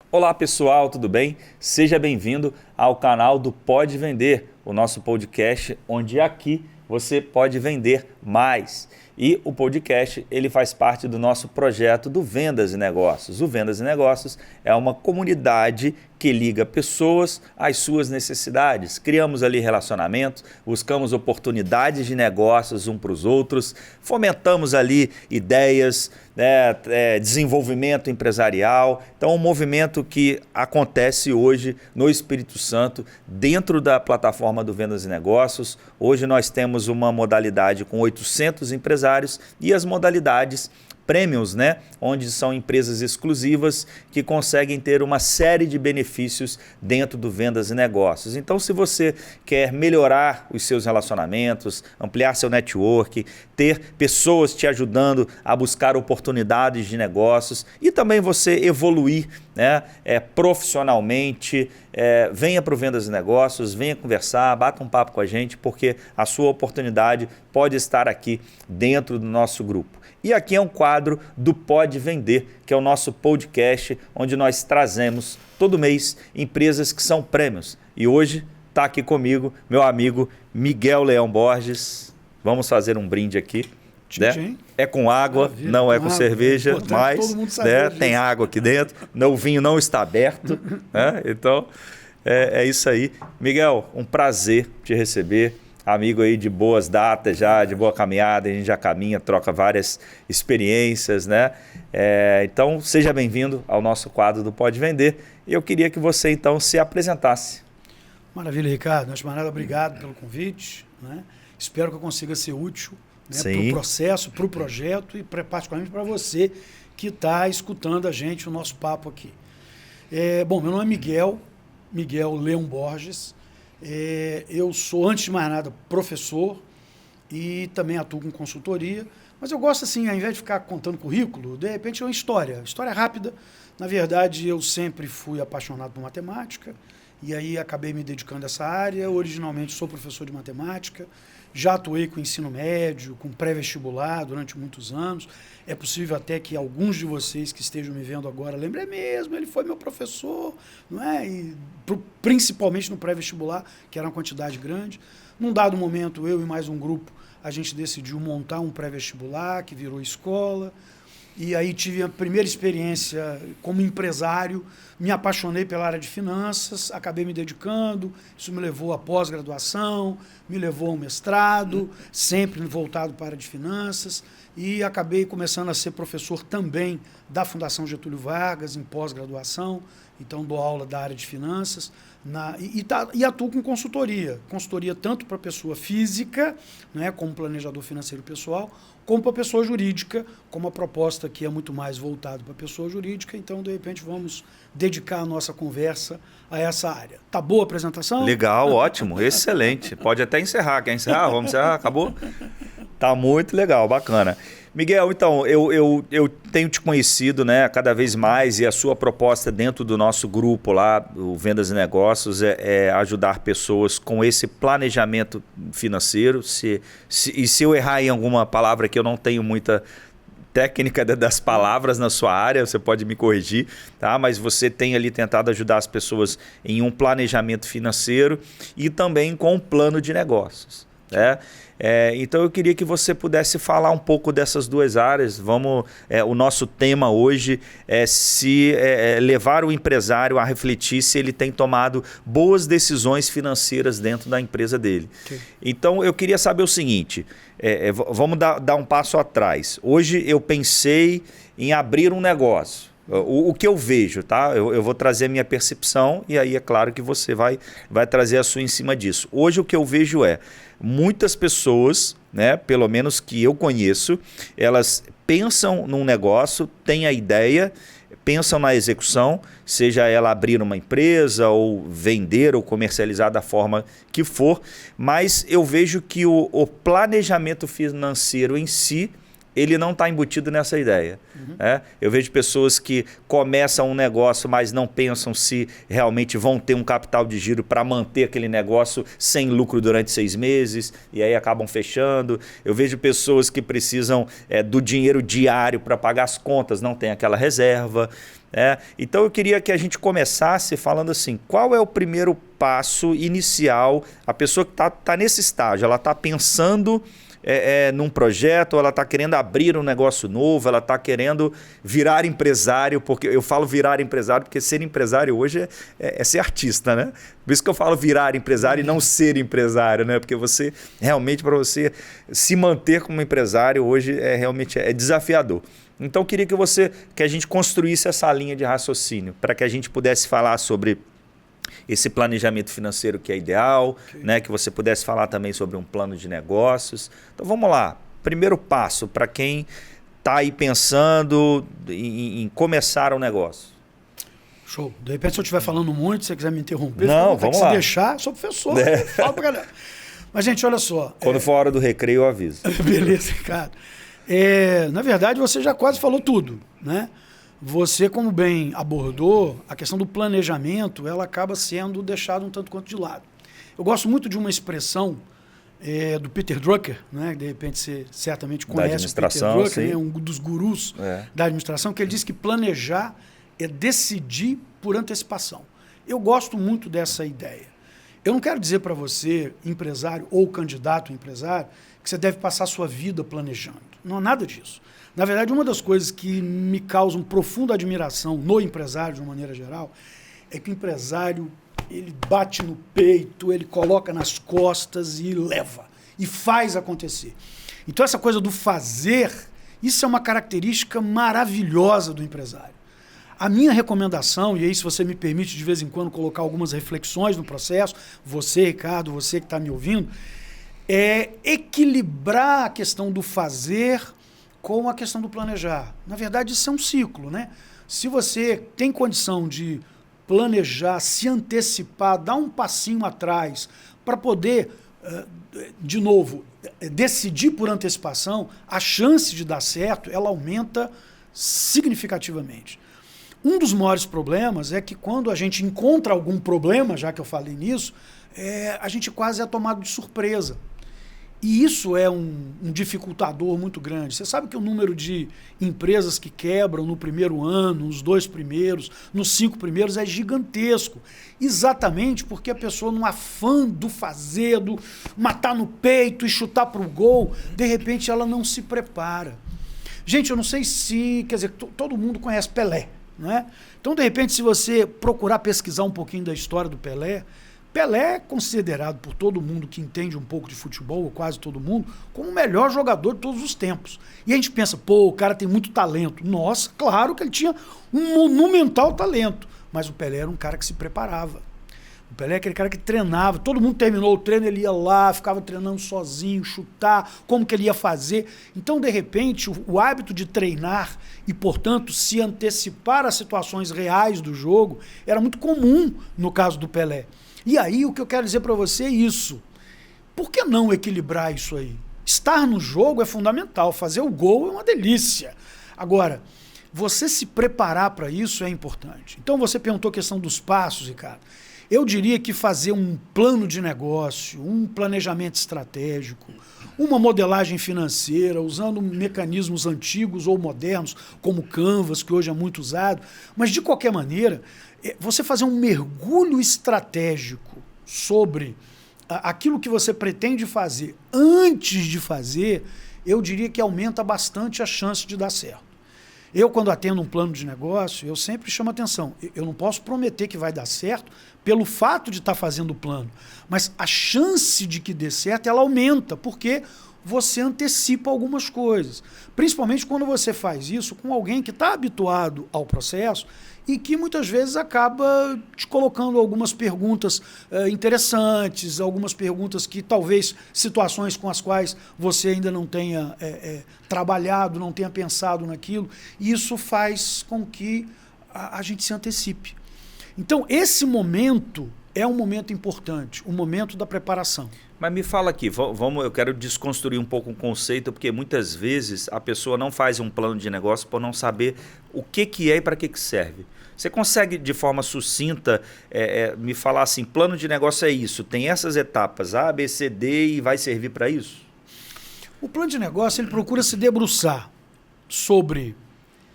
Olá pessoal, tudo bem? Seja bem-vindo ao canal do Pode Vender, o nosso podcast onde aqui você pode vender mais. E o podcast ele faz parte do nosso projeto do Vendas e Negócios. O Vendas e Negócios é uma comunidade que liga pessoas às suas necessidades. Criamos ali relacionamentos, buscamos oportunidades de negócios um para os outros, fomentamos ali ideias, desenvolvimento empresarial. Então, um movimento que acontece hoje no Espírito Santo, dentro da plataforma do Vendas e Negócios. Hoje nós temos uma modalidade com 800 empresários e as modalidades Premiums, onde são empresas exclusivas que conseguem ter uma série de benefícios dentro do Vendas e Negócios. Então, se você quer melhorar os seus relacionamentos, ampliar seu network, ter pessoas te ajudando a buscar oportunidades de negócios e também você evoluir profissionalmente, venha para o Vendas e Negócios, venha conversar, bata um papo com a gente, porque a sua oportunidade pode estar aqui dentro do nosso grupo. E aqui é um quadro do Pode Vender, que é o nosso podcast, onde nós trazemos todo mês empresas que são prêmios. E hoje está aqui comigo meu amigo Miguel Leão Borges. Vamos fazer um brinde aqui. É com água, não é com cerveja, mas tem água aqui dentro. O vinho não está aberto. Então, é isso aí. Miguel, um prazer te receber. Amigo aí de boas datas já, de boa caminhada, a gente já caminha, troca várias experiências, Então, seja bem-vindo ao nosso quadro do Pode Vender. E eu queria que você, então, se apresentasse. Maravilha, Ricardo. Antes de mais nada, obrigado pelo convite. Espero que eu consiga ser útil para o processo, para o projeto e particularmente para você que está escutando a gente, o nosso papo aqui. Meu nome é Miguel Leão Borges. Eu sou, antes de mais nada, professor e também atuo com consultoria, mas eu gosto assim, ao invés de ficar contando currículo, de repente é uma história rápida. Na verdade, eu sempre fui apaixonado por matemática e aí acabei me dedicando a essa área. Originalmente sou professor de matemática, já atuei com ensino médio, com pré-vestibular durante muitos anos. É possível até que alguns de vocês que estejam me vendo agora lembrem mesmo, ele foi meu professor, E principalmente no pré-vestibular, que era uma quantidade grande. Num dado momento, eu e mais um grupo, a gente decidiu montar um pré-vestibular que virou escola. E aí tive a primeira experiência como empresário, me apaixonei pela área de finanças, acabei me dedicando, isso me levou à pós-graduação, me levou ao mestrado, sempre voltado para a área de finanças, e acabei começando a ser professor também da Fundação Getúlio Vargas, em pós-graduação, então dou aula da área de finanças, e atuo com consultoria tanto para pessoa física, como planejador financeiro pessoal, como para pessoa jurídica, como a proposta que é muito mais voltada para a pessoa jurídica. Então, de repente, vamos dedicar a nossa conversa a essa área. Tá boa a apresentação? Legal, ótimo, excelente. Pode até encerrar. Quer encerrar? Vamos encerrar? Acabou? Tá muito legal, bacana. Miguel, então, eu tenho te conhecido cada vez mais, e a sua proposta dentro do nosso grupo lá, o Vendas e Negócios, é ajudar pessoas com esse planejamento financeiro. Se eu errar em alguma palavra que eu não tenho muita técnica das palavras na sua área, você pode me corrigir, tá? Mas você tem ali tentado ajudar as pessoas em um planejamento financeiro e também com um plano de negócios. Então eu queria que você pudesse falar um pouco dessas duas áreas. O nosso tema hoje é levar o empresário a refletir se ele tem tomado boas decisões financeiras dentro da empresa dele. Okay. Então eu queria saber o seguinte, vamos dar um passo atrás. Hoje eu pensei em abrir um negócio. O que eu vejo, tá? Eu vou trazer a minha percepção e aí é claro que você vai trazer a sua em cima disso. Hoje o que eu vejo muitas pessoas, pelo menos que eu conheço, elas pensam num negócio, têm a ideia, pensam na execução, seja ela abrir uma empresa ou vender ou comercializar da forma que for, mas eu vejo que o planejamento financeiro em si, ele não está embutido nessa ideia. Eu vejo pessoas que começam um negócio, mas não pensam se realmente vão ter um capital de giro para manter aquele negócio sem lucro durante 6 meses, e aí acabam fechando. Eu vejo pessoas que precisam do dinheiro diário para pagar as contas, não tem aquela reserva. Então eu queria que a gente começasse falando assim, qual é o primeiro passo inicial? A pessoa que está nesse estágio, ela está pensando num projeto, ela está querendo abrir um negócio novo, ela está querendo virar empresário, porque eu falo virar empresário porque ser empresário hoje é ser artista, né? Por isso que eu falo virar empresário e não ser empresário, né? Porque você, realmente, para você se manter como empresário hoje realmente desafiador. Então eu queria que a gente construísse essa linha de raciocínio para que a gente pudesse falar sobre esse planejamento financeiro que é ideal, né? Que você pudesse falar também sobre um plano de negócios. Então vamos lá, primeiro passo para quem está aí pensando em começar um negócio. Show. De repente, se eu estiver falando muito, se você quiser me interromper, não, vamos lá. Se deixar, sou professor, falo pra galera. Mas, gente, olha só. Quando for a hora do recreio, eu aviso. Beleza, Ricardo. Na verdade, você já quase falou tudo, né? Você, como bem abordou, a questão do planejamento, ela acaba sendo deixada um tanto quanto de lado. Eu gosto muito de uma expressão do Peter Drucker, né? De repente você certamente conhece o Peter Drucker, né? Um dos gurus da administração, que ele diz que planejar é decidir por antecipação. Eu gosto muito dessa ideia. Eu não quero dizer para você, empresário ou candidato a empresário, que você deve passar a sua vida planejando. Não há nada disso. Na verdade, uma das coisas que me causam profunda admiração no empresário, de uma maneira geral, é que o empresário ele bate no peito, ele coloca nas costas e leva, e faz acontecer. Então, essa coisa do fazer, isso é uma característica maravilhosa do empresário. A minha recomendação, e aí se você me permite de vez em quando colocar algumas reflexões no processo, você, Ricardo, você que está me ouvindo, é equilibrar a questão do fazer com a questão do planejar. Na verdade, isso é um ciclo, né? Se você tem condição de planejar, se antecipar, dar um passinho atrás para poder, de novo, decidir por antecipação, a chance de dar certo, ela aumenta significativamente. Um dos maiores problemas é que quando a gente encontra algum problema, já que eu falei nisso, a gente quase é tomado de surpresa. E isso é um dificultador muito grande. Você sabe que o número de empresas que quebram no primeiro ano, nos 2 primeiros, nos 5 primeiros é gigantesco. Exatamente porque a pessoa, no afã do fazer, do matar no peito e chutar para o gol, de repente ela não se prepara. Gente, eu não sei se... Quer dizer, todo mundo conhece Pelé, né? Então, de repente, se você procurar pesquisar um pouquinho da história do Pelé, Pelé é considerado por todo mundo que entende um pouco de futebol, ou quase todo mundo, como o melhor jogador de todos os tempos. E a gente pensa, pô, o cara tem muito talento. Nossa, claro que ele tinha um monumental talento, mas o Pelé era um cara que se preparava. O Pelé é aquele cara que treinava, todo mundo terminou o treino, ele ia lá, ficava treinando sozinho, chutar, como que ele ia fazer. Então, de repente, o hábito de treinar e, portanto, se antecipar às situações reais do jogo era muito comum no caso do Pelé. E aí, o que eu quero dizer para você é isso. Por que não equilibrar isso aí? Estar no jogo é fundamental, fazer o gol é uma delícia. Agora, você se preparar para isso é importante. Então, você perguntou a questão dos passos, Ricardo. Eu diria que fazer um plano de negócio, um planejamento estratégico, uma modelagem financeira, usando mecanismos antigos ou modernos, como Canvas, que hoje é muito usado, mas, de qualquer maneira, você fazer um mergulho estratégico sobre aquilo que você pretende fazer antes de fazer, eu diria que aumenta bastante a chance de dar certo. Eu, quando atendo um plano de negócio, eu sempre chamo atenção. Eu não posso prometer que vai dar certo pelo fato de estar fazendo o plano, mas a chance de que dê certo, ela aumenta, porque você antecipa algumas coisas. Principalmente quando você faz isso com alguém que está habituado ao processo e que muitas vezes acaba te colocando algumas perguntas interessantes, algumas perguntas que talvez situações com as quais você ainda não tenha trabalhado, não tenha pensado naquilo, e isso faz com que a gente se antecipe. Então, esse momento é um momento importante, o momento da preparação. Mas me fala aqui, eu quero desconstruir um pouco o conceito, porque muitas vezes a pessoa não faz um plano de negócio por não saber o que é e para que serve. Você consegue, de forma sucinta, me falar assim, plano de negócio é isso, tem essas etapas A, B, C, D e vai servir para isso? O plano de negócio, ele procura se debruçar sobre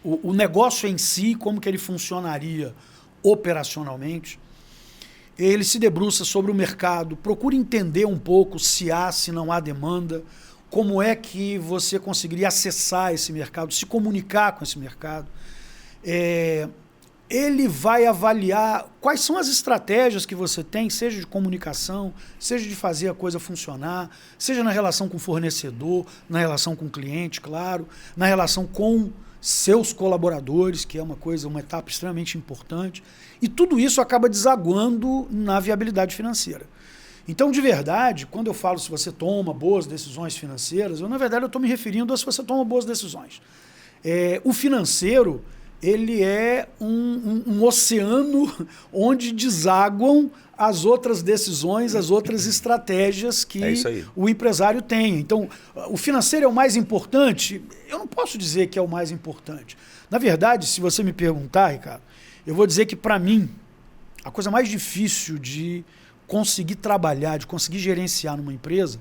o negócio em si, como que ele funcionaria operacionalmente. Ele se debruça sobre o mercado, procura entender um pouco se não há demanda, como é que você conseguiria acessar esse mercado, se comunicar com esse mercado. Ele vai avaliar quais são as estratégias que você tem, seja de comunicação, seja de fazer a coisa funcionar, seja na relação com o fornecedor, na relação com o cliente, claro, na relação com seus colaboradores, que é uma etapa extremamente importante. E tudo isso acaba desaguando na viabilidade financeira. Então, de verdade, quando eu falo se você toma boas decisões financeiras, na verdade, eu estou me referindo a se você toma boas decisões. O financeiro, ele é um oceano onde desaguam as outras decisões, as outras estratégias que o empresário tem. Então, o financeiro é o mais importante? Eu não posso dizer que é o mais importante. Na verdade, se você me perguntar, Ricardo, eu vou dizer que, para mim, a coisa mais difícil de conseguir trabalhar, de conseguir gerenciar numa empresa,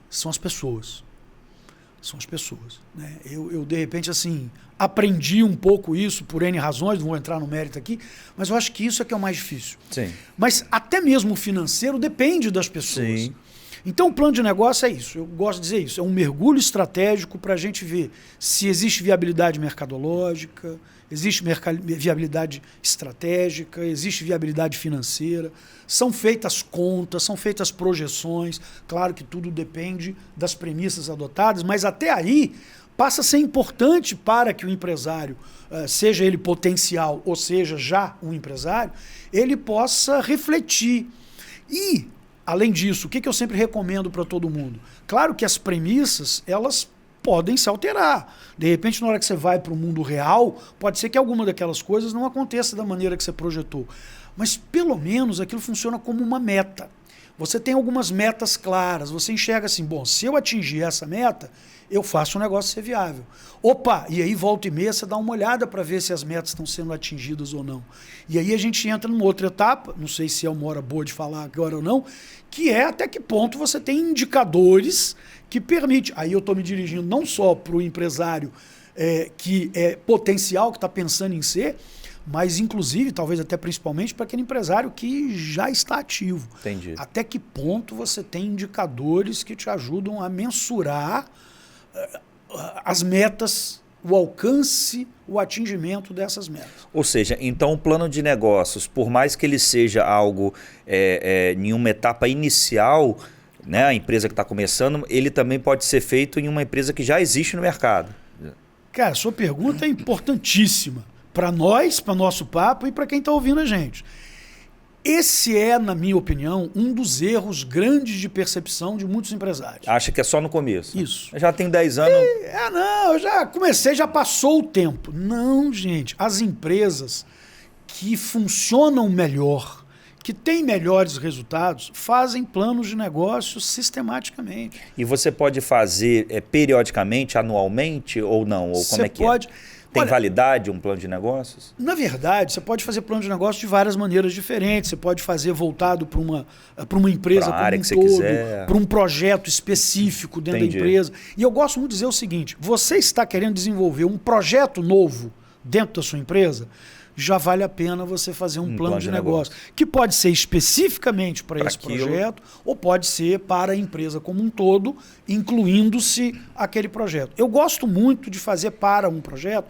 são as pessoas. São as pessoas. Né? Eu, de repente, assim, aprendi um pouco isso por N razões, não vou entrar no mérito aqui, mas eu acho que isso é que é o mais difícil. Sim. Mas até mesmo o financeiro depende das pessoas. Sim. Então, o plano de negócio é isso. Eu gosto de dizer isso. É um mergulho estratégico para a gente ver se existe viabilidade mercadológica, existe viabilidade estratégica, existe viabilidade financeira, são feitas contas, são feitas projeções. Claro que tudo depende das premissas adotadas, mas até aí passa a ser importante para que o empresário, seja ele potencial ou seja já um empresário, ele possa refletir. E, além disso, o que eu sempre recomendo para todo mundo? Claro que as premissas, elas podem se alterar. De repente, na hora que você vai para o mundo real, pode ser que alguma daquelas coisas não aconteça da maneira que você projetou. Mas, pelo menos, aquilo funciona como uma meta. Você tem algumas metas claras, você enxerga assim, bom, se eu atingir essa meta, eu faço o negócio ser viável. Opa, e aí volta e meia você dá uma olhada para ver se as metas estão sendo atingidas ou não. E aí a gente entra numa outra etapa, não sei se é uma hora boa de falar agora ou não, que é até que ponto você tem indicadores que permitem. Aí eu estou me dirigindo não só para o empresário que é potencial, que está pensando em ser, mas inclusive, talvez até principalmente, para aquele empresário que já está ativo. Entendi. Até que ponto você tem indicadores que te ajudam a mensurar as metas, o alcance, o atingimento dessas metas. Ou seja, então o plano de negócios, por mais que ele seja algo em uma etapa inicial, né, a empresa que está começando, ele também pode ser feito em uma empresa que já existe no mercado. Cara, sua pergunta é importantíssima para nós, para nosso papo e para quem está ouvindo a gente. Esse é, na minha opinião, um dos erros grandes de percepção de muitos empresários. Acha que é só no começo? Isso. Já tem 10 anos... não, eu já comecei, já passou o tempo. Não, gente. As empresas que funcionam melhor, que têm melhores resultados, fazem planos de negócio sistematicamente. E você pode fazer periodicamente, anualmente ou não? Ou como é que pode... Tem validade um plano de negócios? Na verdade, você pode fazer plano de negócio de várias maneiras diferentes. Você pode fazer voltado para uma empresa como um todo, para um projeto específico dentro da empresa. E eu gosto muito de dizer o seguinte, você está querendo desenvolver um projeto novo dentro da sua empresa, já vale a pena você fazer um plano de negócio, que pode ser especificamente para esse projeto ou pode ser para a empresa como um todo, incluindo-se aquele projeto. Eu gosto muito de fazer para um projeto,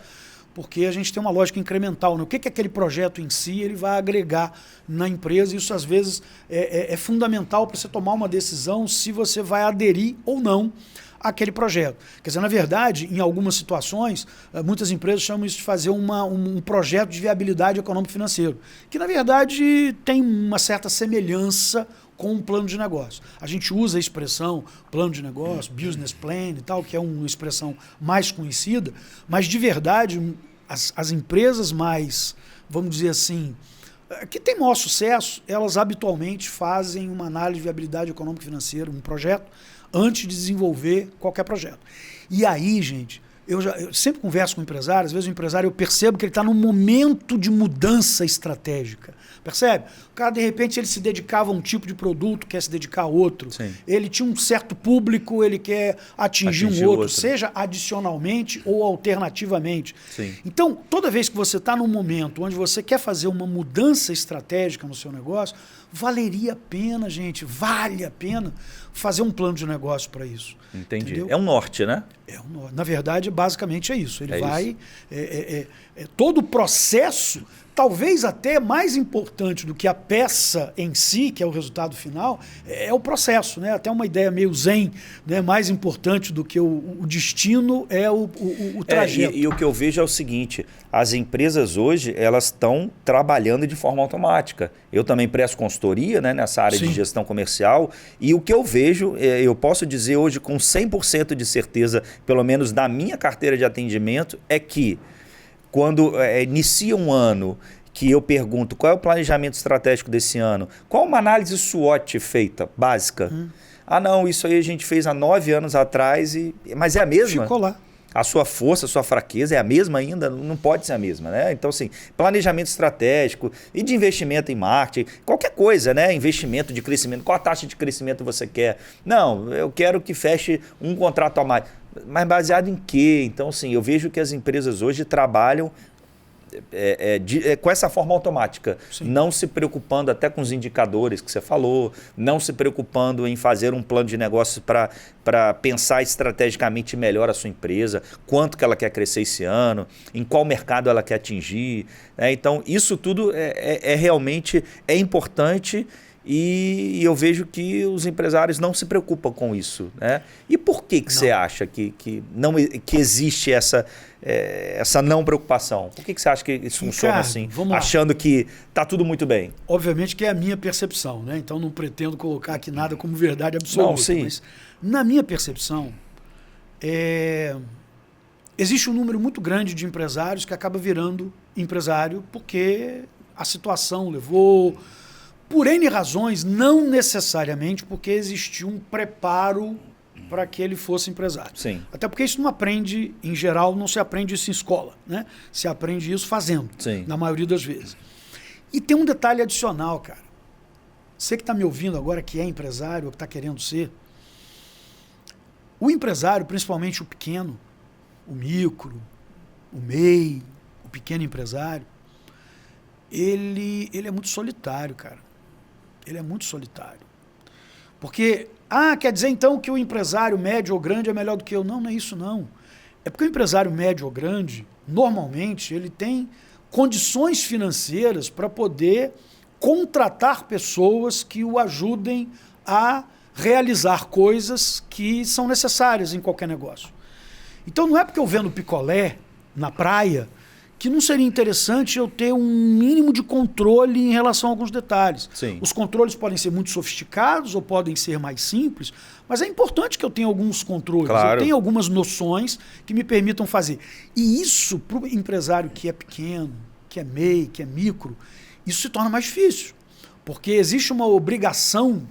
porque a gente tem uma lógica incremental. Né? O que aquele projeto em si ele vai agregar na empresa? Isso, às vezes, é fundamental para você tomar uma decisão se você vai aderir ou não aquele projeto. Quer dizer, na verdade, em algumas situações, muitas empresas chamam isso de fazer um projeto de viabilidade econômico-financeiro, que, na verdade, tem uma certa semelhança com um plano de negócio. A gente usa a expressão plano de negócio, business plan e tal, que é uma expressão mais conhecida, mas, de verdade, as empresas mais, vamos dizer assim, que têm maior sucesso, elas habitualmente fazem uma análise de viabilidade econômica e financeira, um projeto, antes de desenvolver qualquer projeto. E aí, gente, eu sempre converso com o empresário, às vezes o empresário eu percebo que ele está num momento de mudança estratégica. Percebe? O cara, de repente, ele se dedicava a um tipo de produto, quer se dedicar a outro. Sim. Ele tinha um certo público, ele quer atingir um outro, seja adicionalmente ou alternativamente. Sim. Então, toda vez que você está num momento onde você quer fazer uma mudança estratégica no seu negócio, valeria a pena, gente, vale a pena fazer um plano de negócio para isso. Entendi. Entendeu? É um norte, né? É um norte. Na verdade, basicamente é isso. Ele vai... Isso. Todo o processo, talvez até mais importante do que a peça em si, que é o resultado final, é o processo, né? Até uma ideia meio zen, né? Mais importante do que o destino é o trajeto. E o que eu vejo é o seguinte, as empresas hoje, elas estão trabalhando de forma automática. Eu também presto consultoria, né, nessa área de gestão comercial, e o que eu vejo, eu posso dizer hoje com 100% de certeza, pelo menos da minha carteira de atendimento, é que quando inicia um ano que eu pergunto qual é o planejamento estratégico desse ano, qual uma análise SWOT feita, básica? Ah, não, isso aí a gente fez há 9 anos atrás, mas é a mesma? Ficou lá. A sua força, a sua fraqueza é a mesma ainda? Não pode ser a mesma, né? Então, assim, planejamento estratégico e de investimento em marketing, qualquer coisa, né? Investimento de crescimento, qual a taxa de crescimento você quer? Não, eu quero que feche um contrato a mais. Mas baseado em quê? Então, assim, eu vejo que as empresas hoje trabalham com essa forma automática, não se preocupando até com os indicadores que você falou, não se preocupando em fazer um plano de negócio para pensar estrategicamente melhor a sua empresa, quanto que ela quer crescer esse ano, em qual mercado ela quer atingir. Né? Então, isso tudo realmente importante. E eu vejo que os empresários não se preocupam com isso. Né? E por que você acha que existe essa não preocupação? Por que você acha que isso funciona assim? Achando que está tudo muito bem? Obviamente que é a minha percepção, né? Então não pretendo colocar aqui nada como verdade absoluta. Não, sim. Mas na minha percepção, existe um número muito grande de empresários que acaba virando empresário porque a situação levou... Por N razões, não necessariamente porque existiu um preparo para que ele fosse empresário. Sim. Até porque isso não aprende, em geral, não se aprende isso em escola. Né? Se aprende isso fazendo, na maioria das vezes. E tem um detalhe adicional, cara. Você que está me ouvindo agora, que é empresário ou que está querendo ser, o empresário, principalmente o pequeno, o micro, o MEI, o pequeno empresário, ele é muito solitário, cara. Ele é muito solitário. Porque, quer dizer então que o empresário médio ou grande é melhor do que eu? Não, não é isso não. É porque o empresário médio ou grande, normalmente, ele tem condições financeiras para poder contratar pessoas que o ajudem a realizar coisas que são necessárias em qualquer negócio. Então não é porque eu vendo picolé na praia que não seria interessante eu ter um mínimo de controle em relação a alguns detalhes. Sim. Os controles podem ser muito sofisticados ou podem ser mais simples, mas é importante que eu tenha alguns controles, claro. Eu tenha algumas noções que me permitam fazer. E isso, para o empresário que é pequeno, que é MEI, que é micro, isso se torna mais difícil, porque existe uma obrigação.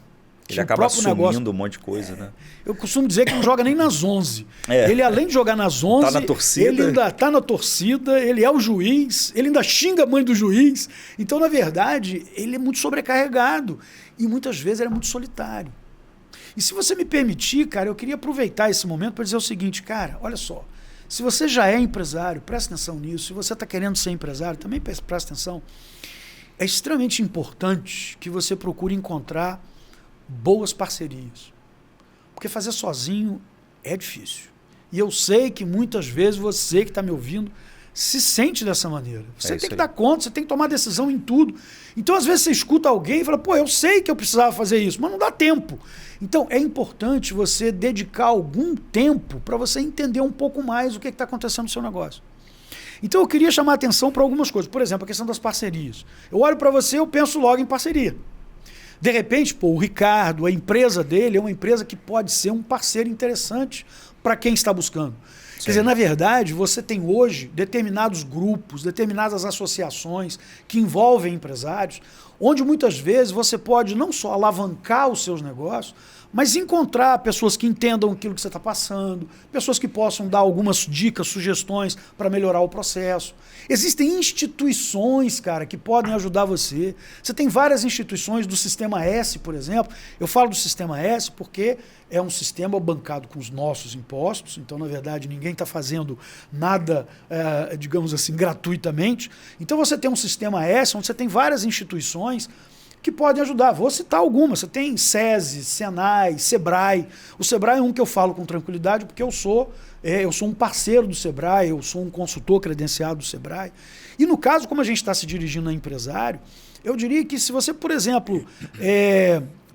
Ele acaba assumindo um monte de coisa, né? Eu costumo dizer que não joga nem nas 11. Ele, além de jogar nas 11, tá na torcida. Ele ainda está na torcida, ele é o juiz, ele ainda xinga a mãe do juiz. Então, na verdade, ele é muito sobrecarregado e muitas vezes ele é muito solitário. E se você me permitir, cara, eu queria aproveitar esse momento para dizer o seguinte, cara, olha só, se você já é empresário, presta atenção nisso, se você está querendo ser empresário, também presta atenção, é extremamente importante que você procure encontrar boas parcerias. Porque fazer sozinho é difícil. E eu sei que muitas vezes você que está me ouvindo se sente dessa maneira. Você tem que dar conta, você tem que tomar decisão em tudo. Então, às vezes, você escuta alguém e fala, pô, eu sei que eu precisava fazer isso, mas não dá tempo. Então, é importante você dedicar algum tempo para você entender um pouco mais o que está acontecendo no seu negócio. Então, eu queria chamar a atenção para algumas coisas. Por exemplo, a questão das parcerias. Eu olho para você, eu penso logo em parceria. De repente, pô, o Ricardo, a empresa dele é uma empresa que pode ser um parceiro interessante para quem está buscando. Sim. Quer dizer, na verdade, você tem hoje determinados grupos, determinadas associações que envolvem empresários, onde muitas vezes você pode não só alavancar os seus negócios, mas encontrar pessoas que entendam aquilo que você está passando, pessoas que possam dar algumas dicas, sugestões para melhorar o processo. Existem instituições, cara, que podem ajudar você. Você tem várias instituições do Sistema S, por exemplo. Eu falo do Sistema S porque é um sistema bancado com os nossos impostos, então, na verdade, ninguém está fazendo nada, digamos assim, gratuitamente. Então, você tem um Sistema S, onde você tem várias instituições que podem ajudar. Vou citar algumas. Você tem SESI, Senai, Sebrae. O Sebrae é um que eu falo com tranquilidade porque eu sou um parceiro do Sebrae, eu sou um consultor credenciado do Sebrae. E no caso, como a gente está se dirigindo a empresário, eu diria que se você, por exemplo,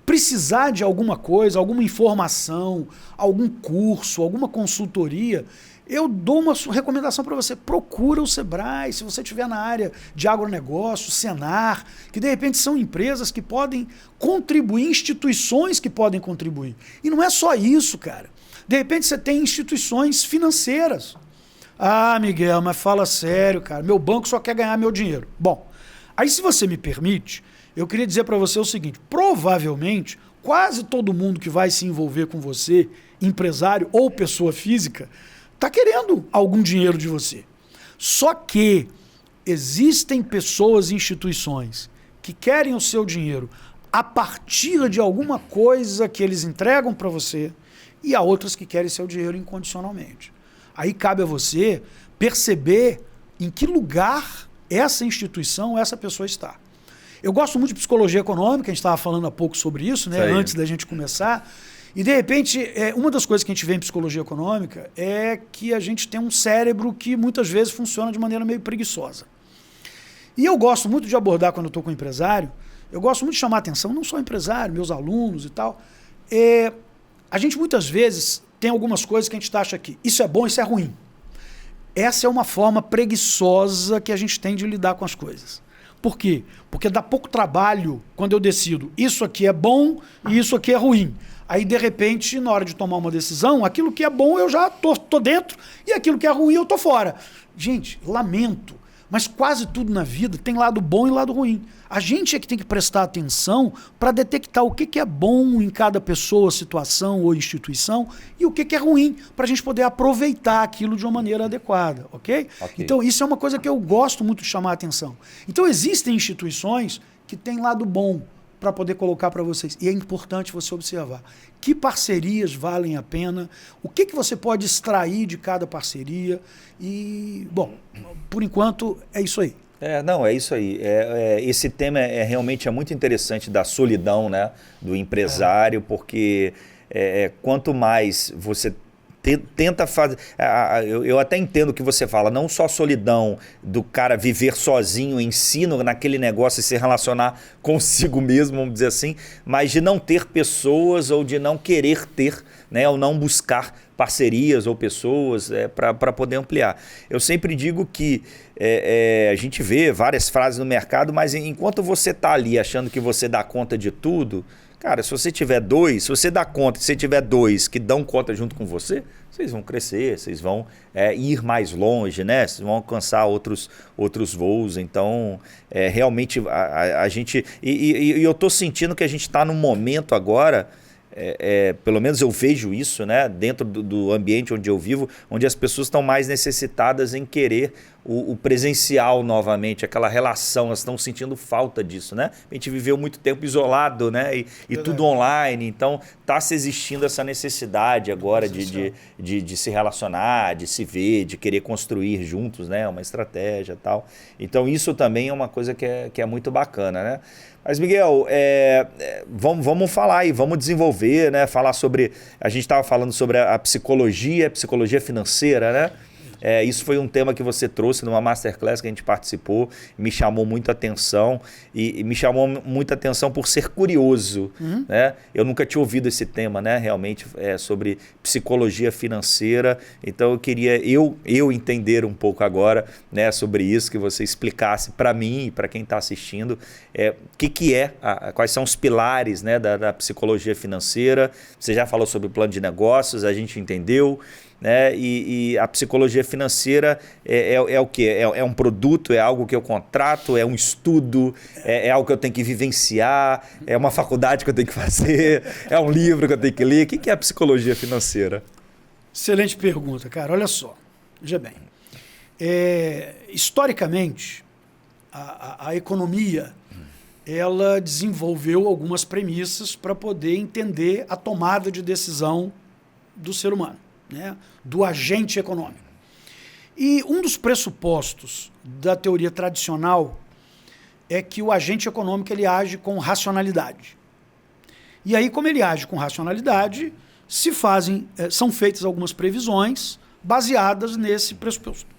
precisar de alguma coisa, alguma informação, algum curso, alguma consultoria, eu dou uma recomendação para você. Procura o Sebrae, se você estiver na área de agronegócio, Senar, que de repente são empresas que podem contribuir, instituições que podem contribuir. E não é só isso, cara. De repente você tem instituições financeiras. Ah, Miguel, mas fala sério, cara. Meu banco só quer ganhar meu dinheiro. Bom, aí se você me permite, eu queria dizer para você o seguinte. Provavelmente, quase todo mundo que vai se envolver com você, empresário ou pessoa física, está querendo algum dinheiro de você. Só que existem pessoas e instituições que querem o seu dinheiro a partir de alguma coisa que eles entregam para você e há outras que querem seu dinheiro incondicionalmente. Aí cabe a você perceber em que lugar essa instituição, essa pessoa está. Eu gosto muito de psicologia econômica, a gente estava falando há pouco sobre isso, né, antes da gente começar. E, de repente, uma das coisas que a gente vê em psicologia econômica é que a gente tem um cérebro que muitas vezes funciona de maneira meio preguiçosa. E eu gosto muito de abordar quando eu estou com um empresário, eu gosto muito de chamar a atenção, não só empresário, meus alunos e tal. A gente muitas vezes tem algumas coisas que a gente acha que isso é bom, isso é ruim. Essa é uma forma preguiçosa que a gente tem de lidar com as coisas. Por quê? Porque dá pouco trabalho quando eu decido isso aqui é bom e isso aqui é ruim. Aí, de repente, na hora de tomar uma decisão, aquilo que é bom eu já tô dentro e aquilo que é ruim eu tô fora. Gente, lamento, mas quase tudo na vida tem lado bom e lado ruim. A gente é que tem que prestar atenção para detectar o que é bom em cada pessoa, situação ou instituição e o que é ruim, para a gente poder aproveitar aquilo de uma maneira adequada, ok? Então, isso é uma coisa que eu gosto muito de chamar a atenção. Então, existem instituições que têm lado bom para poder colocar para vocês. E é importante você observar que parcerias valem a pena, o que você pode extrair de cada parceria. E, bom, por enquanto é isso aí. Não, é isso aí. Esse tema realmente muito interessante da solidão, né, do empresário, porque quanto mais você tenta fazer... Eu até entendo o que você fala, não só a solidão do cara viver sozinho, ensino naquele negócio e se relacionar consigo mesmo, vamos dizer assim, mas de não ter pessoas ou de não querer ter, né, ou não buscar parcerias ou pessoas para poder ampliar. Eu sempre digo que a gente vê várias frases no mercado, mas enquanto você está ali achando que você dá conta de tudo... Cara, se você tiver dois, se você dá conta, se você tiver dois que dão conta junto com você, vocês vão crescer, vocês vão ir mais longe, né? Vocês vão alcançar outros voos. Então, realmente, a gente... E eu estou sentindo que a gente está num momento agora... pelo menos eu vejo isso, né, dentro do ambiente onde eu vivo, onde as pessoas estão mais necessitadas em querer o presencial novamente, aquela relação, elas estão sentindo falta disso, né? A gente viveu muito tempo isolado, né, e tudo online, então está se existindo essa necessidade agora de se relacionar, de se ver, de querer construir juntos, né, uma estratégia e tal. Então isso também é uma coisa que é muito bacana, né? Mas, Miguel, vamos falar aí, vamos desenvolver, né? Falar sobre... A gente estava falando sobre a psicologia financeira, né? Isso foi um tema que você trouxe numa masterclass que a gente participou, me chamou muita atenção e me chamou muita atenção por ser curioso, né? Eu nunca tinha ouvido esse tema, né? Realmente sobre psicologia financeira, então eu queria eu entender um pouco agora, né, sobre isso, que você explicasse para mim e para quem está assistindo quais são os pilares, né, da psicologia financeira. Você já falou sobre plano de negócios, a gente entendeu. né? E a psicologia financeira é o quê? É um produto, é algo que eu contrato, é um estudo, é algo que eu tenho que vivenciar, é uma faculdade que eu tenho que fazer, é um livro que eu tenho que ler. O que é a psicologia financeira? Excelente pergunta, cara. Olha só, veja bem. Historicamente, a economia ela desenvolveu algumas premissas para poder entender a tomada de decisão do ser humano, né? Do agente econômico. E um dos pressupostos da teoria tradicional é que o agente econômico ele age com racionalidade. E aí, como ele age com racionalidade, são feitas algumas previsões baseadas nesse pressuposto.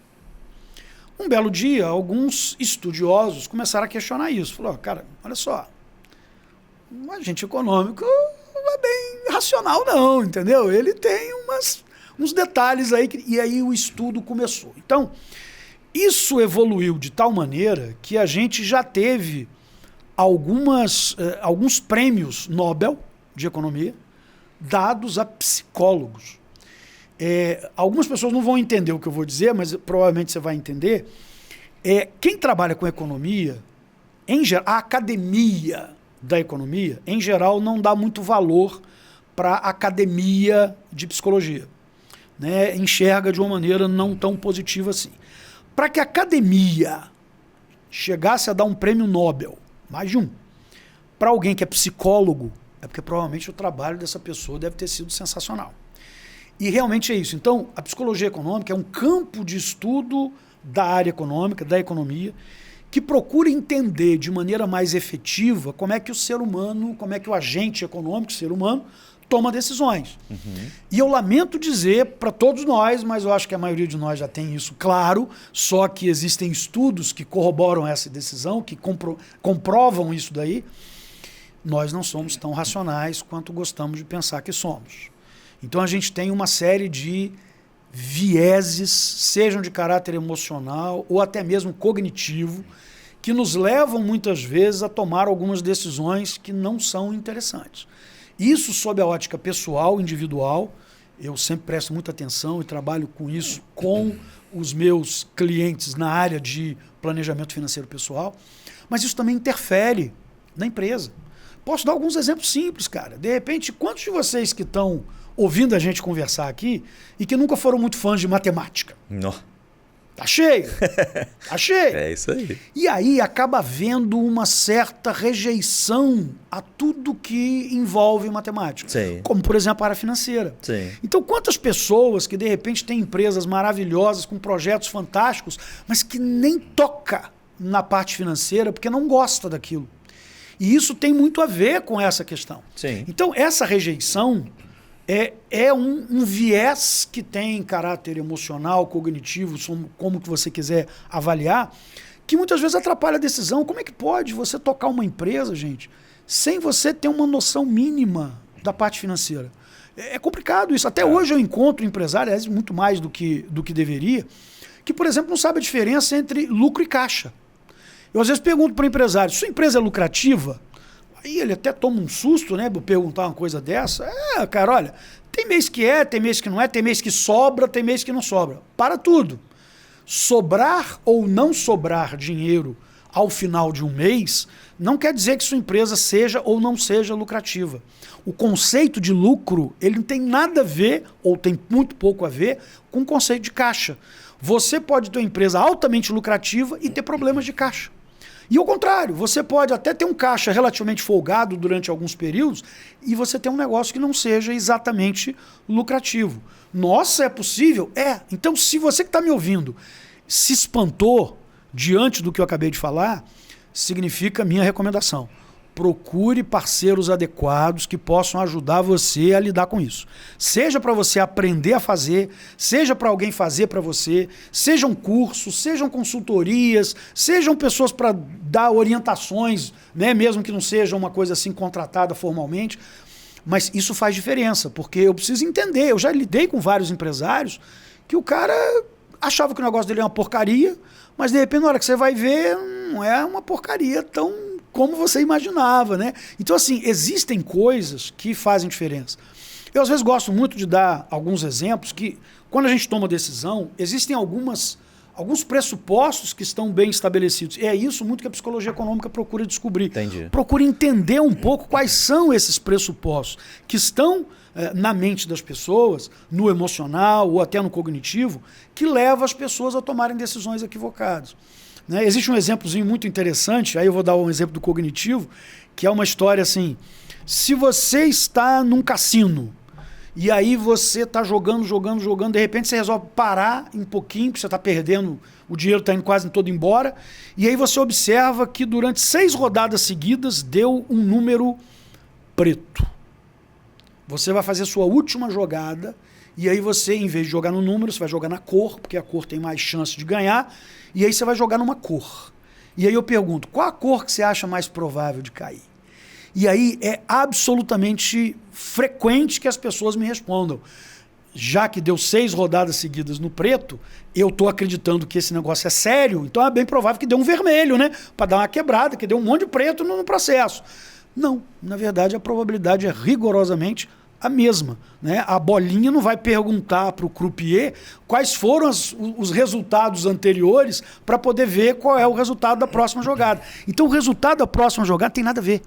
Um belo dia, alguns estudiosos começaram a questionar isso. Falaram, cara, olha só, o agente econômico não é bem racional não, entendeu? Ele tem uns detalhes aí, e aí o estudo começou. Então, isso evoluiu de tal maneira que a gente já teve alguns prêmios Nobel de economia dados a psicólogos. Algumas pessoas não vão entender o que eu vou dizer, mas provavelmente você vai entender. Quem trabalha com economia, a academia da economia, em geral, não dá muito valor para a academia de psicologia, né? Enxerga de uma maneira não tão positiva assim. Para que a academia chegasse a dar um prêmio Nobel, mais de um, para alguém que é psicólogo, é porque provavelmente o trabalho dessa pessoa deve ter sido sensacional. E realmente é isso. Então, a psicologia econômica é um campo de estudo da área econômica, da economia, que procura entender de maneira mais efetiva como é que o ser humano, como é que o agente econômico, o ser humano, toma decisões. Uhum. E eu lamento dizer para todos nós, mas eu acho que a maioria de nós já tem isso claro, só que existem estudos que corroboram essa decisão, que comprovam isso daí, nós não somos tão racionais quanto gostamos de pensar que somos. Então a gente tem uma série de vieses, sejam de caráter emocional ou até mesmo cognitivo, que nos levam muitas vezes a tomar algumas decisões que não são interessantes. Isso sob a ótica pessoal, individual, eu sempre presto muita atenção e trabalho com isso com os meus clientes na área de planejamento financeiro pessoal, mas isso também interfere na empresa. Posso dar alguns exemplos simples, cara. De repente, quantos de vocês que estão ouvindo a gente conversar aqui e que nunca foram muito fãs de matemática? Não. Tá cheio. Tá cheio. É isso aí. E aí acaba havendo uma certa rejeição a tudo que envolve matemática. Sim. Como, por exemplo, a área financeira. Sim. Então, quantas pessoas que, de repente, têm empresas maravilhosas, com projetos fantásticos, mas que nem toca na parte financeira porque não gosta daquilo. E isso tem muito a ver com essa questão. Sim. Então, essa rejeição é um viés que tem caráter emocional, cognitivo, como que você quiser avaliar, que muitas vezes atrapalha a decisão. Como é que pode você tocar uma empresa, gente, sem você ter uma noção mínima da parte financeira? É complicado isso. Até hoje eu encontro empresários, muito mais do que deveria, que, por exemplo, não sabe a diferença entre lucro e caixa. Eu às vezes pergunto para o empresário, sua empresa é lucrativa? Aí ele até toma um susto, né, perguntar uma coisa dessa. Cara, olha, tem mês que tem mês que não é, tem mês que sobra, tem mês que não sobra. Para tudo. Sobrar ou não sobrar dinheiro ao final de um mês não quer dizer que sua empresa seja ou não seja lucrativa. O conceito de lucro, ele não tem nada a ver, ou tem muito pouco a ver, com o conceito de caixa. Você pode ter uma empresa altamente lucrativa e ter problemas de caixa. E ao contrário, você pode até ter um caixa relativamente folgado durante alguns períodos e você ter um negócio que não seja exatamente lucrativo. Nossa, é possível? É. Então, se você que está me ouvindo se espantou diante do que eu acabei de falar, significa minha recomendação. Procure parceiros adequados que possam ajudar você a lidar com isso. Seja para você aprender a fazer, seja para alguém fazer para você, sejam cursos, sejam consultorias, sejam pessoas para dar orientações, né, mesmo que não seja uma coisa assim contratada formalmente. Mas isso faz diferença, porque eu preciso entender. Eu já lidei com vários empresários que o cara achava que o negócio dele é uma porcaria, mas de repente na hora que você vai ver, não é uma porcaria tão como você imaginava, né? Então, assim, existem coisas que fazem diferença. Eu, às vezes, gosto muito de dar alguns exemplos que, quando a gente toma decisão, existem alguns pressupostos que estão bem estabelecidos. E é isso muito que a psicologia econômica procura descobrir. Entendi. Procura entender um pouco quais são esses pressupostos que estão na mente das pessoas, no emocional ou até no cognitivo, que leva as pessoas a tomarem decisões equivocadas. Né? Existe um exemplozinho muito interessante, aí eu vou dar um exemplo do cognitivo, que é uma história assim: se você está num cassino e aí você está jogando, de repente você resolve parar um pouquinho, porque você está perdendo, o dinheiro está indo quase todo embora, e aí você observa que durante 6 rodadas seguidas deu um número preto. Você vai fazer a sua última jogada, e aí você, em vez de jogar no número, você vai jogar na cor, porque a cor tem mais chance de ganhar, e aí você vai jogar numa cor. E aí eu pergunto, qual a cor que você acha mais provável de cair? E aí é absolutamente frequente que as pessoas me respondam: já que deu 6 rodadas seguidas no preto, eu estou acreditando que esse negócio é sério, então é bem provável que dê um vermelho, né? Para dar uma quebrada, que deu um monte de preto no processo. Não, na verdade a probabilidade é rigorosamente a mesma. Né? A bolinha não vai perguntar para o croupier quais foram os resultados anteriores para poder ver qual é o resultado da próxima jogada. Então o resultado da próxima jogada tem nada a ver.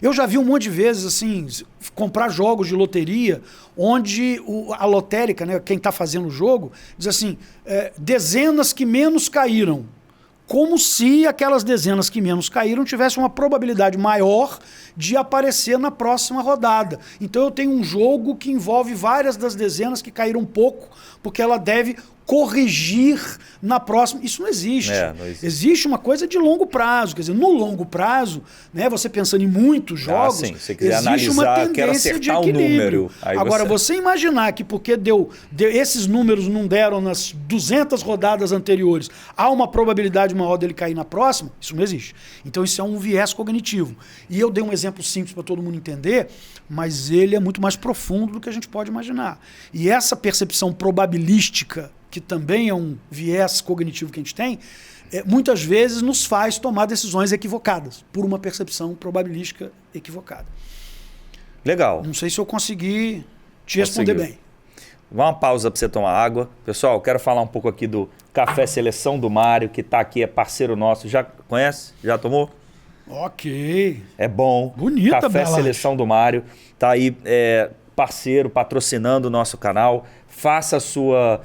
Eu já vi um monte de vezes assim, comprar jogos de loteria onde a lotérica, né, quem está fazendo o jogo, diz assim, dezenas que menos caíram. Como se aquelas dezenas que menos caíram tivessem uma probabilidade maior de aparecer na próxima rodada. Então eu tenho um jogo que envolve várias das dezenas que caíram pouco, porque ela deve corrigir na próxima. Isso não existe. Não existe. Existe uma coisa de longo prazo. Quer dizer, no longo prazo, né, você pensando em muitos jogos, sim. Se quiser existe uma analisar, quero tendência de acertar o equilíbrio. número. Aí Agora, você imaginar que porque esses números não deram nas 200 rodadas anteriores, há uma probabilidade maior dele cair na próxima, isso não existe. Então isso é um viés cognitivo. E eu dei um exemplo simples para todo mundo entender, mas ele é muito mais profundo do que a gente pode imaginar. E essa percepção probabilística, que também é um viés cognitivo que a gente tem, muitas vezes nos faz tomar decisões equivocadas, por uma percepção probabilística equivocada. Legal. Não sei se eu consegui te responder bem. Uma pausa para você tomar água. Pessoal, quero falar um pouco aqui do Café Seleção do Mário, que está aqui, é parceiro nosso. Já conhece? Já tomou? Ok. É bom. Bonita, Café Bela. Seleção do Mário. Está aí parceiro, patrocinando o nosso canal. Faça a sua...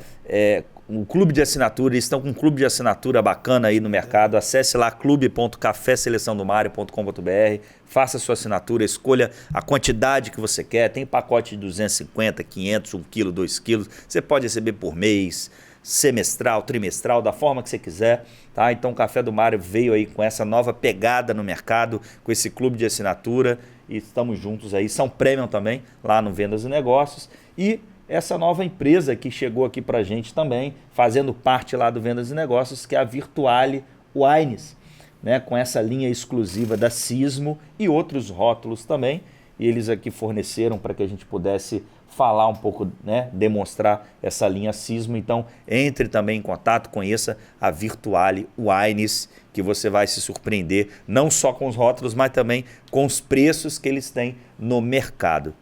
um clube de assinatura, eles estão com um clube de assinatura bacana aí no mercado. Acesse lá clube.caféseleçãodomario.com.br, faça a sua assinatura, escolha a quantidade que você quer. Tem pacote de 250, 500, 1 quilo, 2 quilos. Você pode receber por mês, semestral, trimestral, da forma que você quiser. Tá? Então o Café do Mário veio aí com essa nova pegada no mercado, com esse clube de assinatura, e estamos juntos aí. São premium também, lá no Vendas e Negócios. E essa nova empresa que chegou aqui para a gente também, fazendo parte lá do Vendas e Negócios, que é a Virtuale Wines, né? Com essa linha exclusiva da Sismo e outros rótulos também. E eles aqui forneceram para que a gente pudesse falar um pouco, né? Demonstrar essa linha Sismo. Então, entre também em contato, conheça a Virtuale Wines, que você vai se surpreender, não só com os rótulos, mas também com os preços que eles têm no mercado.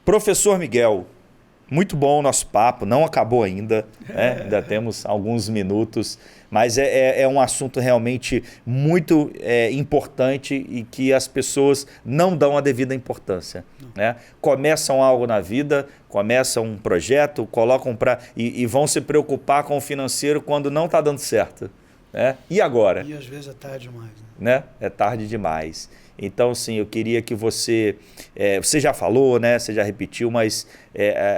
Professor Miguel, muito bom o nosso papo, não acabou ainda, né? Ainda temos alguns minutos, mas é um assunto realmente muito importante e que as pessoas não dão a devida importância. Né? Começam algo na vida, começam um projeto, colocam e vão se preocupar com o financeiro quando não está dando certo. Né? E agora? E às vezes é tarde demais. Né? É tarde demais. Então, sim, eu queria que você já falou, né? Você já repetiu, mas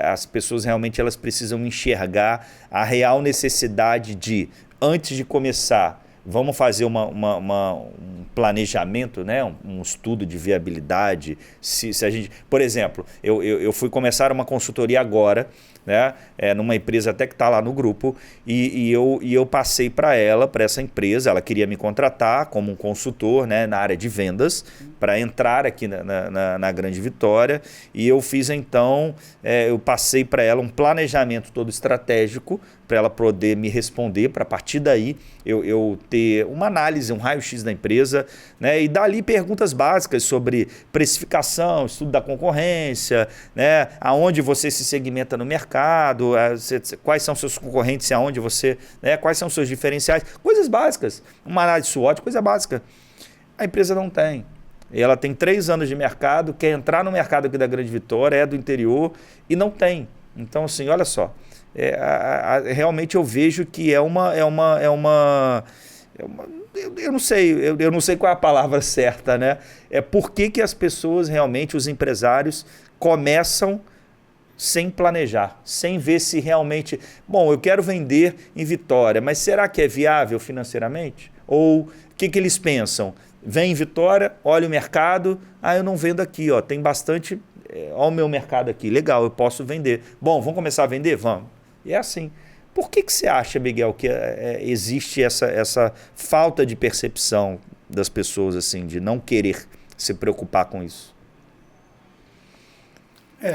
as pessoas realmente elas precisam enxergar a real necessidade de, antes de começar, vamos fazer um planejamento, né? Um estudo de viabilidade. Se a gente, por exemplo, eu fui começar uma consultoria agora, né? Numa empresa até que está lá no grupo, e eu passei para essa empresa, ela queria me contratar como um consultor, né? Na área de vendas, para entrar aqui na Grande Vitória, e eu fiz então, eu passei para ela um planejamento todo estratégico, para ela poder me responder, para a partir daí eu ter uma análise, um raio-x da empresa, né? E dali perguntas básicas sobre precificação, estudo da concorrência, né? Aonde você se segmenta no mercado, quais são seus concorrentes e aonde você, né? Quais são seus diferenciais, coisas básicas, uma análise SWOT, coisa básica. A empresa não tem. Ela tem 3 anos de mercado, quer entrar no mercado aqui da Grande Vitória, é do interior e não tem. Então, assim, olha só, realmente eu vejo que eu não sei qual é a palavra certa, né? Por que as pessoas realmente, os empresários, começam sem planejar, sem ver se realmente... Bom, eu quero vender em Vitória, mas será que é viável financeiramente? Ou o que eles pensam? Vem em Vitória, olha o mercado, eu não vendo aqui, ó, tem bastante, olha o meu mercado aqui, legal, eu posso vender. Bom, vamos começar a vender? Vamos. E é assim. Por que você acha, Miguel, que existe essa falta de percepção das pessoas, assim, de não querer se preocupar com isso?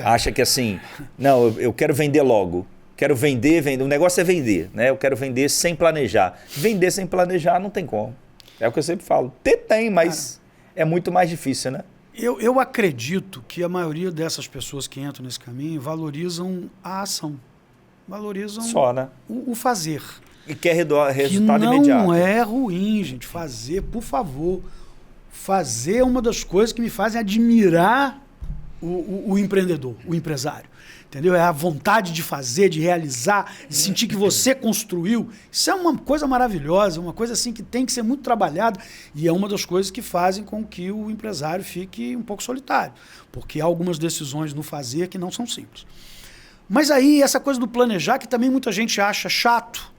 Acha que assim, não, eu quero vender logo. Quero vender, o negócio é vender, né? Eu quero vender sem planejar. Vender sem planejar não tem como. É o que eu sempre falo. Tem, mas é muito mais difícil, né? Eu acredito que a maioria dessas pessoas que entram nesse caminho valorizam a ação. Valorizam só, né? o fazer. E quer resultado que imediato. Não é ruim, gente. Fazer, por favor. Fazer é uma das coisas que me fazem admirar o empreendedor, o empresário. Entendeu? É a vontade de fazer, de realizar, de sentir que você construiu. Isso é uma coisa maravilhosa, uma coisa assim que tem que ser muito trabalhada e é uma das coisas que fazem com que o empresário fique um pouco solitário, porque há algumas decisões no fazer que não são simples. Mas aí essa coisa do planejar, que também muita gente acha chato.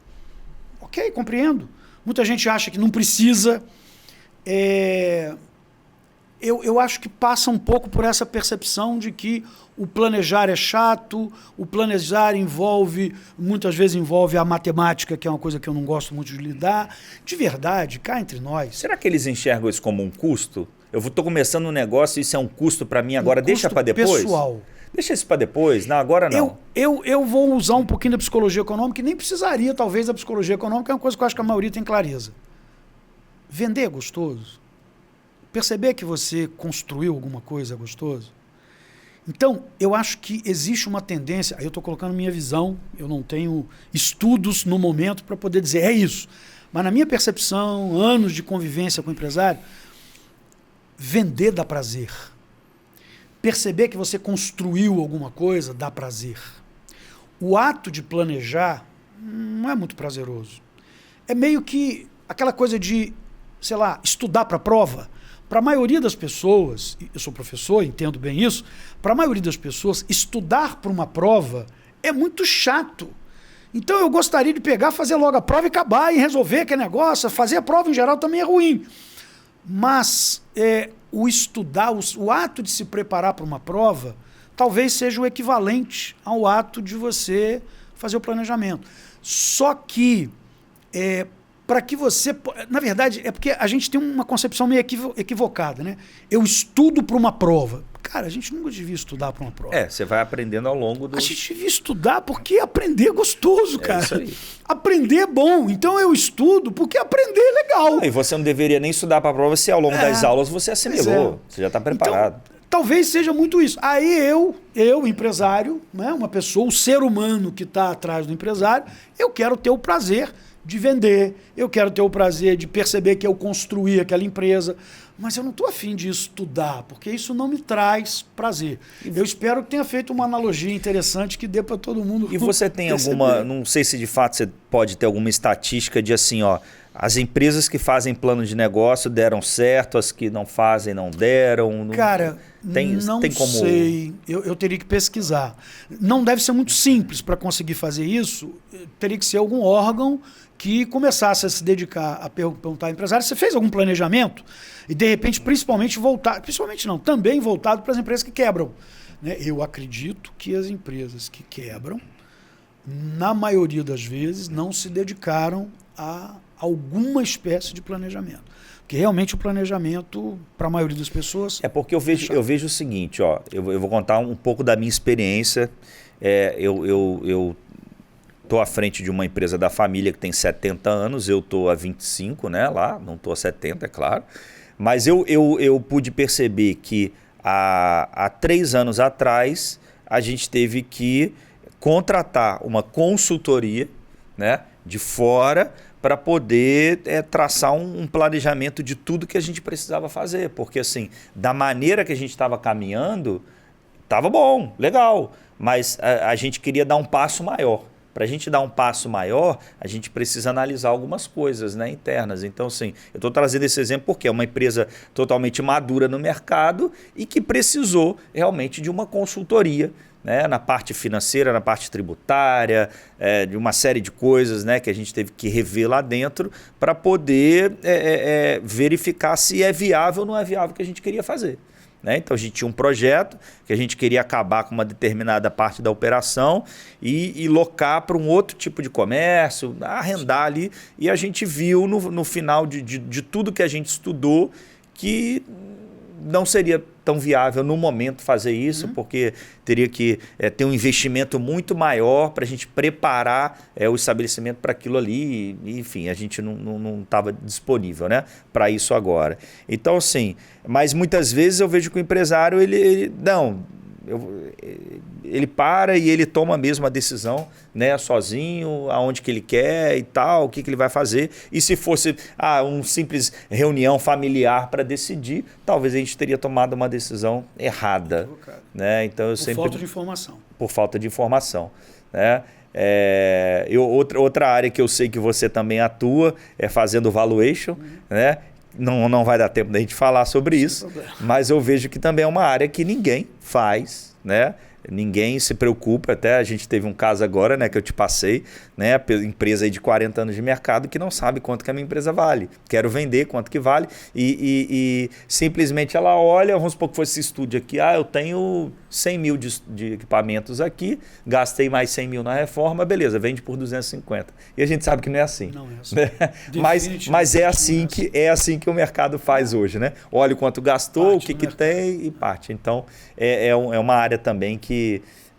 Ok, compreendo. Muita gente acha que não precisa. Eu acho que passa um pouco por essa percepção de que o planejar é chato, o planejar muitas vezes envolve a matemática, que é uma coisa que eu não gosto muito de lidar. De verdade, cá entre nós... Será que eles enxergam isso como um custo? Eu estou começando um negócio e isso é um custo para mim agora, deixa para depois? Pessoal. Deixa isso para depois? Não, agora não. Eu vou usar um pouquinho da psicologia econômica, e nem precisaria, talvez, da psicologia econômica, é uma coisa que eu acho que a maioria tem clareza. Vender é gostoso. Perceber que você construiu alguma coisa é gostoso. Então, eu acho que existe uma tendência, aí eu estou colocando minha visão, eu não tenho estudos no momento para poder dizer, é isso. Mas na minha percepção, anos de convivência com o empresário, vender dá prazer. Perceber que você construiu alguma coisa dá prazer. O ato de planejar não é muito prazeroso. É meio que aquela coisa de, sei lá, estudar para a prova. Para a maioria das pessoas, eu sou professor, entendo bem isso, para a maioria das pessoas, estudar para uma prova é muito chato. Então eu gostaria de pegar, fazer logo a prova e acabar e resolver aquele negócio. Fazer a prova em geral também é ruim. Mas o estudar, o ato de se preparar para uma prova, talvez seja o equivalente ao ato de você fazer o planejamento. Só que... para que você... Na verdade, é porque a gente tem uma concepção meio equivocada, né? Eu estudo para uma prova. Cara, a gente nunca devia estudar para uma prova. Você vai aprendendo ao longo do... A gente devia estudar porque aprender é gostoso, cara. Isso aí. Aprender é bom. Então eu estudo porque aprender é legal. E você não deveria nem estudar para a prova se ao longo das aulas você assimilou. Você já está preparado. Então, talvez seja muito isso. Aí eu, empresário, né, uma pessoa, o ser humano que está atrás do empresário, eu quero ter o prazer de vender, eu quero ter o prazer de perceber que eu construí aquela empresa, mas eu não estou afim de estudar, porque isso não me traz prazer. Eu espero que tenha feito uma analogia interessante que dê para todo mundo. E você tem perceber. alguma, não sei se de fato você pode ter alguma estatística de assim, ó, as empresas que fazem plano de negócio deram certo, as que não fazem não deram? Cara, não sei, eu teria que pesquisar. Não deve ser muito simples para conseguir fazer isso, teria que ser algum órgão que começasse a se dedicar a perguntar ao empresário, você fez algum planejamento? E de repente, também voltado para as empresas que quebram. Né? Eu acredito que as empresas que quebram, na maioria das vezes, não se dedicaram a alguma espécie de planejamento. Porque realmente o planejamento, para a maioria das pessoas... É porque eu vejo o seguinte, ó, eu vou contar um pouco da minha experiência. Eu estou à frente de uma empresa da família que tem 70 anos, eu estou há 25, né, lá, não estou há 70, é claro. Mas eu pude perceber que há 3 anos atrás a gente teve que contratar uma consultoria, né, de fora para poder traçar um planejamento de tudo que a gente precisava fazer. Porque assim, da maneira que a gente estava caminhando, estava bom, legal, mas a gente queria dar um passo maior. Para a gente dar um passo maior, a gente precisa analisar algumas coisas, né, internas. Então, assim, eu estou trazendo esse exemplo porque é uma empresa totalmente madura no mercado e que precisou realmente de uma consultoria, né, na parte financeira, na parte tributária, de uma série de coisas, né, que a gente teve que rever lá dentro para poder verificar se é viável ou não é viável o que a gente queria fazer. Né? Então a gente tinha um projeto que a gente queria acabar com uma determinada parte da operação e locar para um outro tipo de comércio, arrendar ali. E a gente viu no final de tudo que a gente estudou que não seria tão viável no momento fazer isso, porque teria que ter um investimento muito maior para a gente preparar o estabelecimento para aquilo ali. E, enfim, a gente não estava disponível, né, para isso agora. Então, assim, mas muitas vezes eu vejo que o empresário, ele para e ele toma mesmo a decisão, né, sozinho, aonde que ele quer e tal, o que ele vai fazer. E se fosse uma simples reunião familiar para decidir, talvez a gente teria tomado uma decisão errada. Né? Então, por falta de informação. Por falta de informação. Né? Outra área que eu sei que você também atua é fazendo valuation, né? Não vai dar tempo da gente falar sobre isso, mas eu vejo que também é uma área que ninguém faz, né? Ninguém se preocupa, até a gente teve um caso agora, né, que eu te passei, né, empresa aí de 40 anos de mercado que não sabe quanto que a minha empresa vale. Quero vender, quanto que vale, e simplesmente ela olha, vamos supor que fosse esse estúdio aqui, eu tenho 100 mil de equipamentos aqui, gastei mais 100 mil na reforma, beleza, vende por 250. E a gente sabe que não é assim. Não é assim. Né? Mas é assim que o mercado faz hoje, né? Olha o quanto gastou, parte o que tem e parte. Então, é uma área também que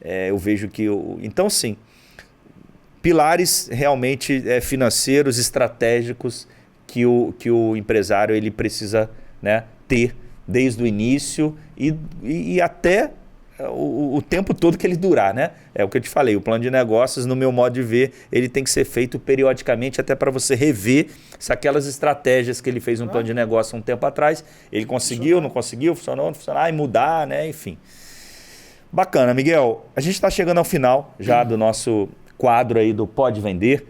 eu vejo que... Então, sim, pilares realmente financeiros, estratégicos que o empresário ele precisa, né, ter desde o início e até o tempo todo que ele durar, né? É o que eu te falei, o plano de negócios, no meu modo de ver, ele tem que ser feito periodicamente até para você rever se aquelas estratégias que ele fez no plano de negócio um tempo atrás, ele conseguiu, não conseguiu, funcionou, não funcionou, e mudar, né? Enfim. Bacana, Miguel. A gente está chegando ao final já do nosso quadro aí do Pode Vender.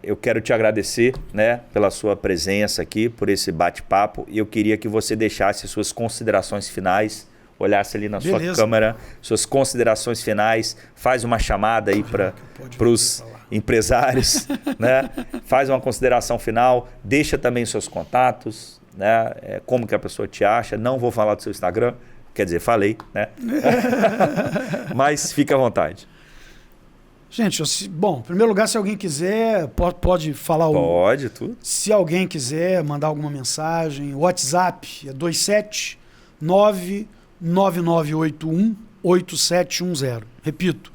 Eu quero te agradecer, né, pela sua presença aqui, por esse bate-papo. E eu queria que você deixasse suas considerações finais, olhasse ali na sua câmera, suas considerações finais, faz uma chamada aí para os empresários, né? Faz uma consideração final, deixa também seus contatos, né? Como que a pessoa te acha. Não vou falar do seu Instagram. Quer dizer, falei, né? Mas fica à vontade. Gente, bom, em primeiro lugar, se alguém quiser, pode falar Pode, tudo. Se alguém quiser mandar alguma mensagem, o WhatsApp é 27999818710. Repito,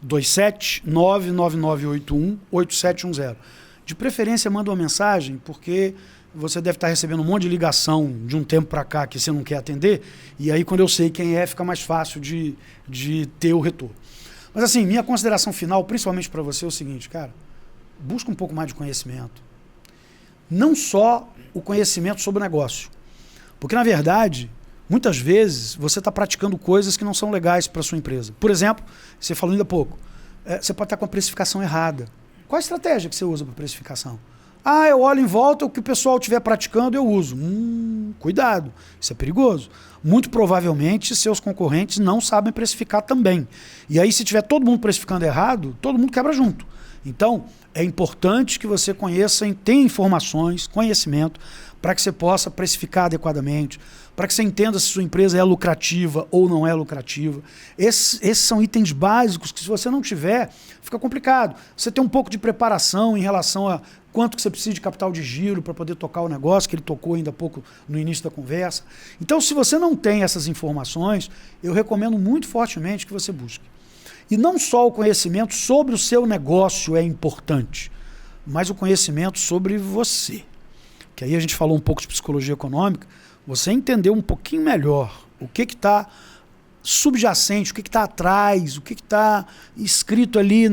27999818710. De preferência, manda uma mensagem, porque você deve estar recebendo um monte de ligação de um tempo para cá que você não quer atender, e aí quando eu sei quem é, fica mais fácil de ter o retorno. Mas assim, minha consideração final, principalmente para você, é o seguinte, cara, busca um pouco mais de conhecimento. Não só o conhecimento sobre o negócio, porque na verdade, muitas vezes, você está praticando coisas que não são legais para a sua empresa. Por exemplo, você falou ainda há pouco, você pode estar com a precificação errada. Qual a estratégia que você usa para precificação? Eu olho em volta, o que o pessoal estiver praticando eu uso. Cuidado, isso é perigoso. Muito provavelmente seus concorrentes não sabem precificar também. E aí se tiver todo mundo precificando errado, todo mundo quebra junto. Então, é importante que você conheça e tenha informações, conhecimento, para que você possa precificar adequadamente, para que você entenda se sua empresa é lucrativa ou não é lucrativa. Esses são itens básicos que, se você não tiver, fica complicado. Você tem um pouco de preparação em relação a quanto que você precisa de capital de giro para poder tocar o negócio, que ele tocou ainda há pouco no início da conversa. Então, se você não tem essas informações, eu recomendo muito fortemente que você busque. E não só o conhecimento sobre o seu negócio é importante, mas o conhecimento sobre você. Que aí a gente falou um pouco de psicologia econômica, você entender um pouquinho melhor o que está subjacente, o que está atrás, o que está escrito ali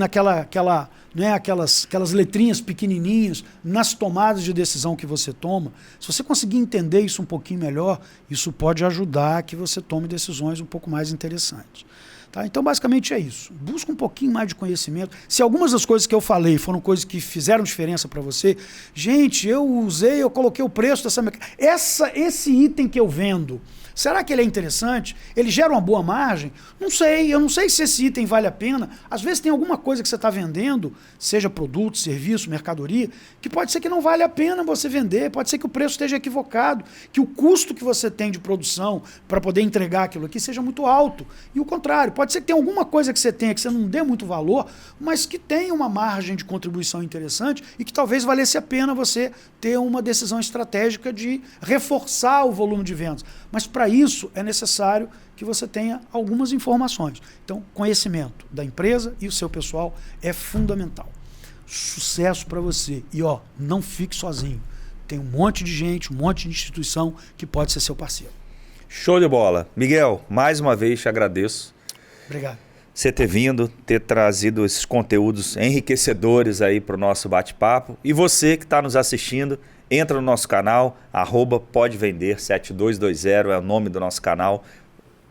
aquelas letrinhas pequenininhas nas tomadas de decisão que você toma. Se você conseguir entender isso um pouquinho melhor, isso pode ajudar a que você tome decisões um pouco mais interessantes. Tá? Então, basicamente é isso. Busca um pouquinho mais de conhecimento. Se algumas das coisas que eu falei foram coisas que fizeram diferença para você, gente, eu coloquei o preço dessa... Esse item que eu vendo, será que ele é interessante? Ele gera uma boa margem? Não sei, eu não sei se esse item vale a pena. Às vezes tem alguma coisa que você está vendendo, seja produto, serviço, mercadoria, que pode ser que não vale a pena você vender, pode ser que o preço esteja equivocado, que o custo que você tem de produção para poder entregar aquilo aqui seja muito alto. E o contrário, pode ser que tenha alguma coisa que você tenha que você não dê muito valor, mas que tenha uma margem de contribuição interessante e que talvez valesse a pena você ter uma decisão estratégica de reforçar o volume de vendas. Mas para isso é necessário que você tenha algumas informações. Então, conhecimento da empresa e o seu pessoal é fundamental. Sucesso para você. E não fique sozinho. Tem um monte de gente, um monte de instituição que pode ser seu parceiro. Show de bola. Miguel, mais uma vez te agradeço. Obrigado. Você ter vindo, ter trazido esses conteúdos enriquecedores aí para o nosso bate-papo. E você que está nos assistindo, entra no nosso canal, @podevender7220 é o nome do nosso canal.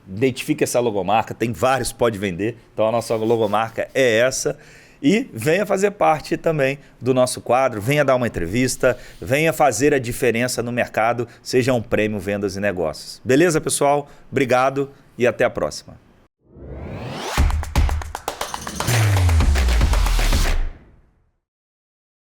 Identifique essa logomarca, tem vários Pode Vender, então a nossa logomarca é essa. E venha fazer parte também do nosso quadro, venha dar uma entrevista, venha fazer a diferença no mercado, seja um prêmio Vendas e Negócios. Beleza, pessoal? Obrigado e até a próxima.